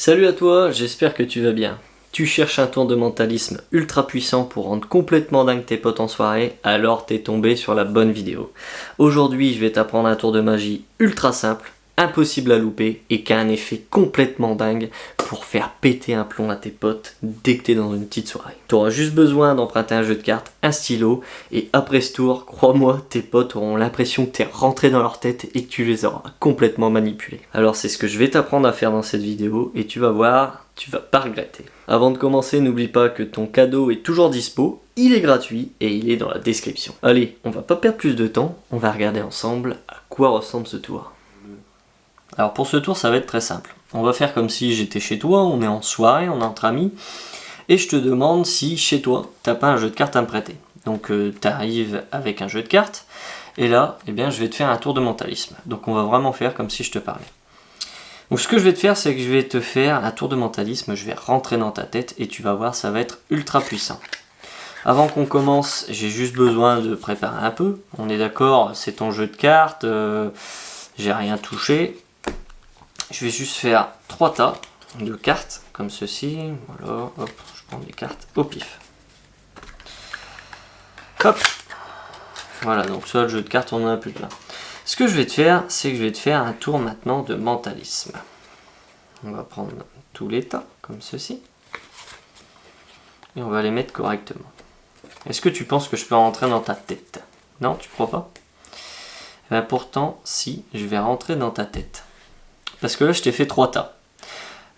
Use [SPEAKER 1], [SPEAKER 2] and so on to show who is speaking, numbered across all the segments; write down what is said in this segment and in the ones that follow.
[SPEAKER 1] Salut à toi, j'espère que tu vas bien. Tu cherches un tour de mentalisme ultra puissant pour rendre complètement dingue tes potes en soirée, alors t'es tombé sur la bonne vidéo. Aujourd'hui, je vais t'apprendre un tour de magie ultra simple, impossible à louper et qui a un effet complètement dingue pour faire péter un plomb à tes potes dès que t'es dans une petite soirée. Tu auras juste besoin d'emprunter un jeu de cartes, un stylo et après ce tour, crois-moi, tes potes auront l'impression que t'es rentré dans leur tête et que tu les auras complètement manipulés. Alors c'est ce que je vais t'apprendre à faire dans cette vidéo et tu vas voir, tu vas pas regretter. Avant de commencer, n'oublie pas que ton cadeau est toujours dispo, il est gratuit et il est dans la description. Allez, on va pas perdre plus de temps, on va regarder ensemble à quoi ressemble ce tour. Alors pour ce tour, ça va être très simple. On va faire comme si j'étais chez toi, on est en soirée, on est entre amis, et je te demande si chez toi, t'as pas un jeu de cartes à me prêter. Donc t'arrives avec un jeu de cartes, et là, eh bien, je vais te faire un tour de mentalisme. Donc on va vraiment faire comme si je te parlais. Donc ce que je vais te faire, c'est que je vais te faire un tour de mentalisme, je vais rentrer dans ta tête, et tu vas voir, ça va être ultra puissant. Avant qu'on commence, j'ai juste besoin de préparer un peu. On est d'accord, c'est ton jeu de cartes, j'ai rien touché. Je vais juste faire 3 tas de cartes, comme ceci. Voilà, hop, je prends des cartes au pif. Hop. Voilà, donc ça, le jeu de cartes, on en a plus plein. Ce que je vais te faire, c'est que je vais te faire un tour maintenant de mentalisme. On va prendre tous les tas, comme ceci. Et on va les mettre correctement. Est-ce que tu penses que je peux rentrer dans ta tête? Non, tu crois pas? Eh bien, pourtant, si, je vais rentrer dans ta tête. Parce que là, je t'ai fait 3 tas.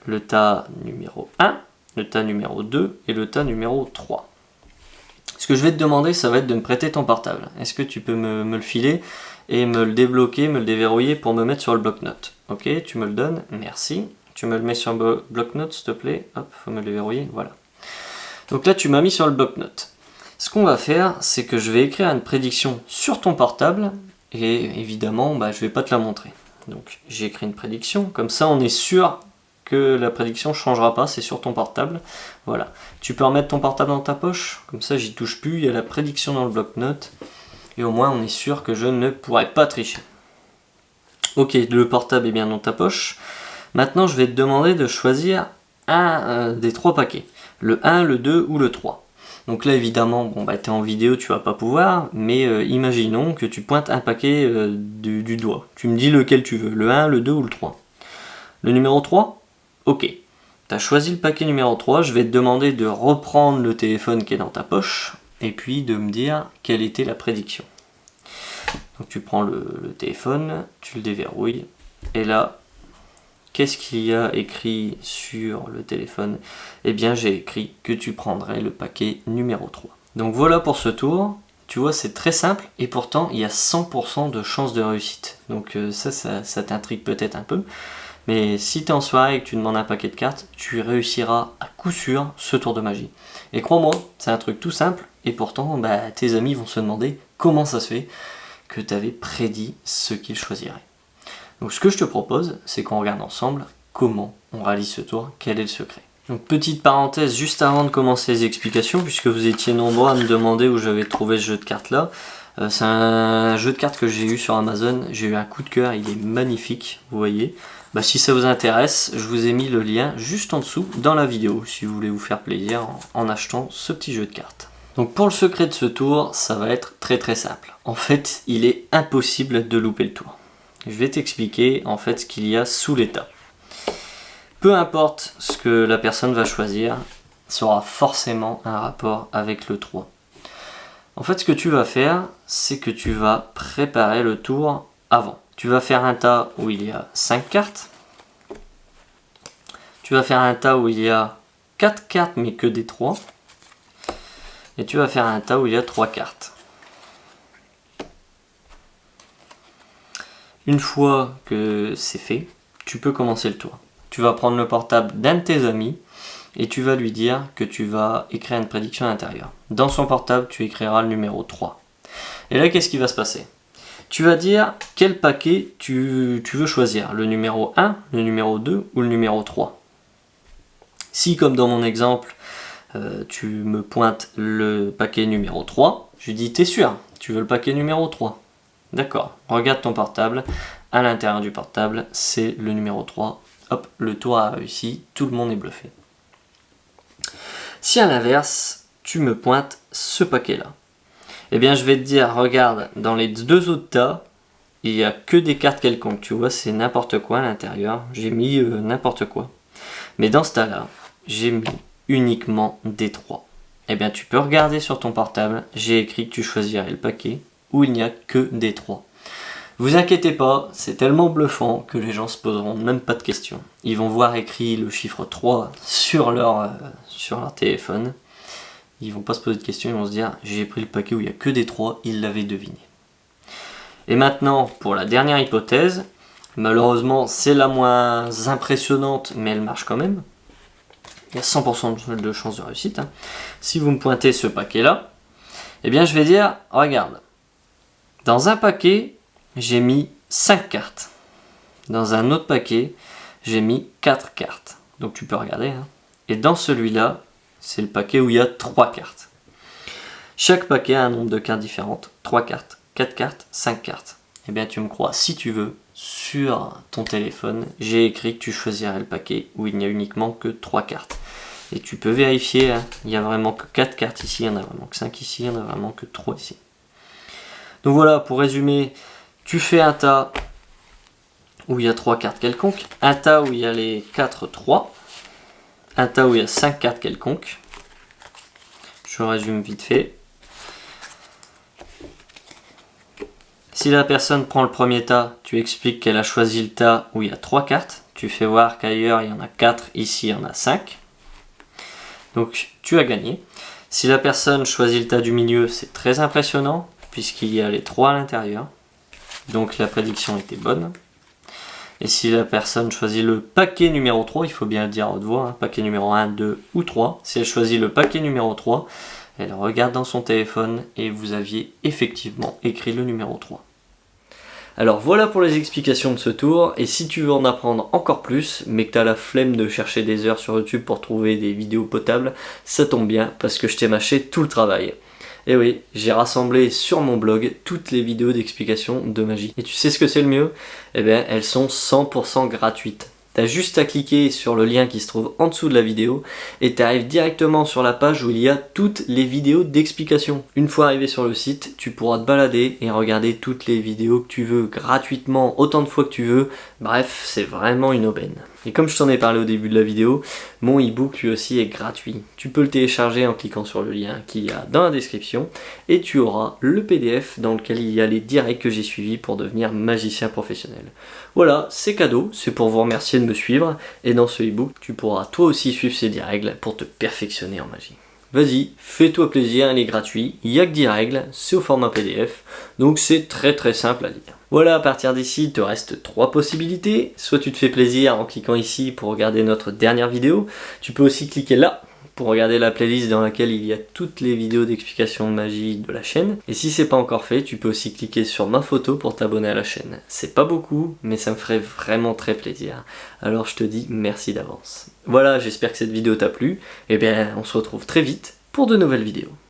[SPEAKER 1] Le tas numéro 1, le tas numéro 2 et le tas numéro 3. Ce que je vais te demander, ça va être de me prêter ton portable. Est-ce que tu peux me le filer et me le débloquer, me le déverrouiller pour me mettre sur le bloc-notes? Ok, tu me le donnes, merci. Tu me le mets sur le bloc-notes, s'il te plaît. Hop, faut me le déverrouiller, voilà. Donc là, tu m'as mis sur le bloc-notes. Ce qu'on va faire, c'est que je vais écrire une prédiction sur ton portable et évidemment, je vais pas te la montrer. Donc j'ai écrit une prédiction, comme ça on est sûr que la prédiction ne changera pas, c'est sur ton portable. Voilà. Tu peux remettre ton portable dans ta poche, comme ça j'y touche plus, il y a la prédiction dans le bloc-notes, et au moins on est sûr que je ne pourrai pas tricher. Ok, le portable est bien dans ta poche. Maintenant je vais te demander de choisir un des 3 paquets, le 1, le 2 ou le 3. Donc là évidemment, tu es en vidéo, tu vas pas pouvoir, mais imaginons que tu pointes un paquet du doigt. Tu me dis lequel tu veux, le 1, le 2 ou le 3. Le numéro 3? Ok. Tu as choisi le paquet numéro 3, je vais te demander de reprendre le téléphone qui est dans ta poche, et puis de me dire quelle était la prédiction. Donc tu prends le téléphone, tu le déverrouilles, et là, qu'est-ce qu'il y a écrit sur le téléphone? Eh bien, j'ai écrit que tu prendrais le paquet numéro 3. Donc voilà pour ce tour. Tu vois, c'est très simple et pourtant, il y a 100% de chances de réussite. Donc ça t'intrigue peut-être un peu. Mais si tu es en soirée et que tu demandes un paquet de cartes, tu réussiras à coup sûr ce tour de magie. Et crois-moi, c'est un truc tout simple et pourtant, tes amis vont se demander comment ça se fait que tu avais prédit ce qu'ils choisiraient. Donc ce que je te propose, c'est qu'on regarde ensemble comment on réalise ce tour, quel est le secret. Donc petite parenthèse juste avant de commencer les explications, puisque vous étiez nombreux à me demander où j'avais trouvé ce jeu de cartes là. C'est un jeu de cartes que j'ai eu sur Amazon, j'ai eu un coup de cœur, il est magnifique, vous voyez. Si ça vous intéresse, je vous ai mis le lien juste en dessous dans la vidéo, si vous voulez vous faire plaisir en achetant ce petit jeu de cartes. Donc pour le secret de ce tour, ça va être très très simple. En fait, il est impossible de louper le tour. Je vais t'expliquer en fait ce qu'il y a sous les tas. Peu importe ce que la personne va choisir, ça aura forcément un rapport avec le 3. En fait, ce que tu vas faire, c'est que tu vas préparer le tour avant. Tu vas faire un tas où il y a 5 cartes. Tu vas faire un tas où il y a 4 cartes mais que des 3. Et tu vas faire un tas où il y a 3 cartes. Une fois que c'est fait, tu peux commencer le tour. Tu vas prendre le portable d'un de tes amis et tu vas lui dire que tu vas écrire une prédiction à l'intérieur. Dans son portable, tu écriras le numéro 3. Et là, qu'est-ce qui va se passer? Tu vas dire quel paquet tu veux choisir, le numéro 1, le numéro 2 ou le numéro 3. Si, comme dans mon exemple, tu me pointes le paquet numéro 3, je lui dis, t'es sûr, tu veux le paquet numéro 3? D'accord, regarde ton portable, à l'intérieur du portable, c'est le numéro 3. hop, le tour a réussi, tout le monde est bluffé. Si à l'inverse, tu me pointes ce paquet-là, eh bien je vais te dire, regarde, dans les deux autres tas, il n'y a que des cartes quelconques, tu vois, c'est n'importe quoi à l'intérieur, j'ai mis n'importe quoi. Mais dans ce tas-là, j'ai mis uniquement des 3. Eh bien tu peux regarder sur ton portable, j'ai écrit que tu choisirais le paquet où il n'y a que des 3. Vous inquiétez pas, c'est tellement bluffant que les gens se poseront même pas de questions. Ils vont voir écrit le chiffre 3 sur leur téléphone. Ils vont pas se poser de questions, ils vont se dire j'ai pris le paquet où il n'y a que des 3, ils l'avaient deviné. Et maintenant, pour la dernière hypothèse, malheureusement c'est la moins impressionnante, mais elle marche quand même. Il y a 100% de chance de réussite. Hein. Si vous me pointez ce paquet-là, eh bien je vais dire, regarde, dans un paquet, j'ai mis 5 cartes. Dans un autre paquet, j'ai mis 4 cartes. Donc tu peux regarder. Hein. Et dans celui-là, c'est le paquet où il y a 3 cartes. Chaque paquet a un nombre de cartes différentes. 3 cartes, 4 cartes, 5 cartes. Eh bien tu me crois, si tu veux, sur ton téléphone, j'ai écrit que tu choisirais le paquet où il n'y a uniquement que 3 cartes. Et tu peux vérifier, hein, il n'y a vraiment que 4 cartes ici, il n'y en a vraiment que 5 ici, il n'y en a vraiment que 3 ici. Donc voilà, pour résumer, tu fais un tas où il y a 3 cartes quelconques, un tas où il y a les 4 3, un tas où il y a 5 cartes quelconques. Je résume vite fait. Si la personne prend le premier tas, tu expliques qu'elle a choisi le tas où il y a 3 cartes. Tu fais voir qu'ailleurs il y en a 4, ici il y en a 5. Donc tu as gagné. Si la personne choisit le tas du milieu, c'est très impressionnant puisqu'il y a les 3 à l'intérieur. Donc la prédiction était bonne. Et si la personne choisit le paquet numéro 3, il faut bien le dire à haute voix, hein, paquet numéro 1, 2 ou 3. Si elle choisit le paquet numéro 3, elle regarde dans son téléphone et vous aviez effectivement écrit le numéro 3. Alors voilà pour les explications de ce tour, et si tu veux en apprendre encore plus, mais que tu as la flemme de chercher des heures sur YouTube pour trouver des vidéos potables, ça tombe bien parce que je t'ai mâché tout le travail. Et oui, j'ai rassemblé sur mon blog toutes les vidéos d'explication de magie. Et tu sais ce que c'est le mieux? Eh bien, elles sont 100% gratuites. T'as juste à cliquer sur le lien qui se trouve en dessous de la vidéo et tu arrives directement sur la page où il y a toutes les vidéos d'explication. Une fois arrivé sur le site, tu pourras te balader et regarder toutes les vidéos que tu veux gratuitement, autant de fois que tu veux. Bref, c'est vraiment une aubaine. Et comme je t'en ai parlé au début de la vidéo, mon e-book lui aussi est gratuit. Tu peux le télécharger en cliquant sur le lien qu'il y a dans la description et tu auras le PDF dans lequel il y a les directs que j'ai suivis pour devenir magicien professionnel. Voilà, c'est cadeau, c'est pour vous remercier de me suivre et dans ce e-book, tu pourras toi aussi suivre ces 10 règles pour te perfectionner en magie. Vas-y, fais-toi plaisir, il est gratuit, il n'y a que 10 règles, c'est au format PDF, donc c'est très simple à lire. Voilà, à partir d'ici, il te reste 3 possibilités. Soit tu te fais plaisir en cliquant ici pour regarder notre dernière vidéo. Tu peux aussi cliquer là pour regarder la playlist dans laquelle il y a toutes les vidéos d'explication de magie de la chaîne. Et si c'est pas encore fait, tu peux aussi cliquer sur ma photo pour t'abonner à la chaîne. C'est pas beaucoup, mais ça me ferait vraiment très plaisir. Alors je te dis merci d'avance. Voilà, j'espère que cette vidéo t'a plu. Et bien, on se retrouve très vite pour de nouvelles vidéos.